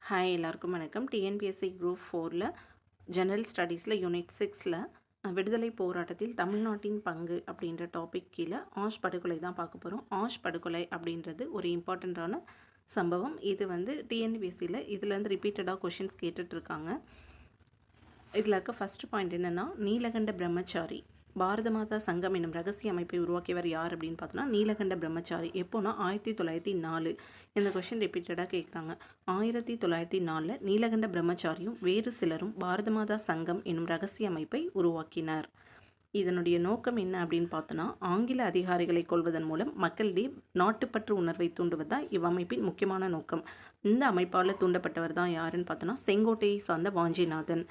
Hi எல்லாருக்கும் வணக்கம். TNPSC group 4ல் general ஸ்டடீஸில் unit 6ல் விடுதலை போராட்டத்தில் தமிழ்நாட்டின் பங்கு அப்படின்ற டாபிக் கீழே ஆஷ் படுகொலை தான் பார்க்க போகிறோம். ஆஷ் படுகொலை அப்படின்றது ஒரு இம்பார்ட்டண்ட்டான சம்பவம். இது வந்து டிஎன்பிஎஸ்சியில் இதுலேருந்து ரிப்பீட்டடாக கொஷின்ஸ் கேட்டுட்ருக்காங்க. இதில் இருக்க ஃபஸ்ட் பாயிண்ட் என்னென்னா, நீலகண்ட பிரம்மச்சாரி பாரத மாதா சங்கம் என்னும் ரகசிய அமைப்பை உருவாக்கியவர் யார் அப்படின்னு பார்த்தோன்னா நீலகண்ட பிரம்மச்சாரி. எப்போனா 1904. இந்த கொஷின் ரிப்பீட்டடாக கேட்குறாங்க. 1904 நீலகண்ட பிரம்மச்சாரியும் வேறு சிலரும் பாரத மாதா சங்கம் என்னும் ரகசிய அமைப்பை உருவாக்கினர். இதனுடைய நோக்கம் என்ன அப்படின்னு பார்த்தோன்னா, ஆங்கில அதிகாரிகளை கொள்வதன் மூலம் மக்களிடையே நாட்டுப்பற்று உணர்வை தூண்டுவது தான் இவ்வமைப்பின் முக்கியமான நோக்கம். இந்த அமைப்பால் தூண்டப்பட்டவர் தான் யாருன்னு பார்த்தோன்னா, செங்கோட்டையை சார்ந்த வாஞ்சிநாதன்.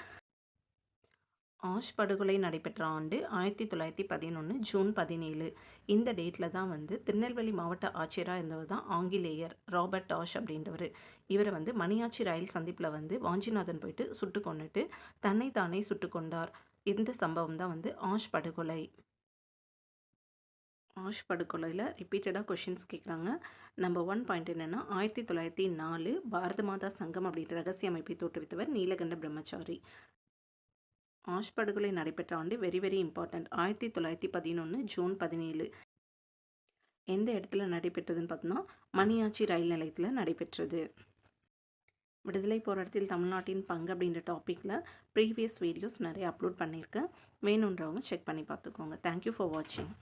ஆஷ் படுகொலை நடைபெற்ற ஆண்டு 1911 ஜூன் 17. இந்த டேட்டில் தான் வந்து திருநெல்வேலி மாவட்ட ஆட்சியராக இருந்தவர் தான் ஆங்கிலேயர் ராபர்ட் ஆஷ் அப்படின்றவர். இவரை வந்து மணியாச்சி ரயில் சந்திப்பில் வந்து வாஞ்சிநாதன் போயிட்டு சுட்டு கொண்டுட்டு தன்னை தானே சுட்டு கொண்டார். இந்த சம்பவம் தான் வந்து ஆஷ் படுகொலை. ஆஷ் படுகொலையில் ரிப்பீட்டடாக கொஷின்ஸ் கேட்குறாங்க. நம்பர் 1 பாயிண்ட் என்னென்னா, 1904 பாரத மாதா சங்கம் அப்படின்ற ரகசிய அமைப்பை தோற்றுவித்தவர் நீலகண்ட பிரம்மச்சாரி. ஆஷ் படுகொலை நடைபெற்ற ஆண்டு வெரி இம்பார்ட்டண்ட். 1911 ஜூன் 17. எந்த இடத்துல நடைபெற்றதுன்னு பார்த்தோன்னா, மணியாச்சி ரயில் நிலையத்தில் நடைபெற்றது. விடுதலை போராட்டத்தில் தமிழ்நாட்டின் பங்கு அப்படின்ற டாப்பிக்கில் ப்ரீவியஸ் வீடியோஸ் நிறைய அப்லோட் பண்ணியிருக்கேன். வேணுன்றவங்க செக் பண்ணி பார்த்துக்கோங்க. தேங்க்யூ ஃபார் வாட்சிங்.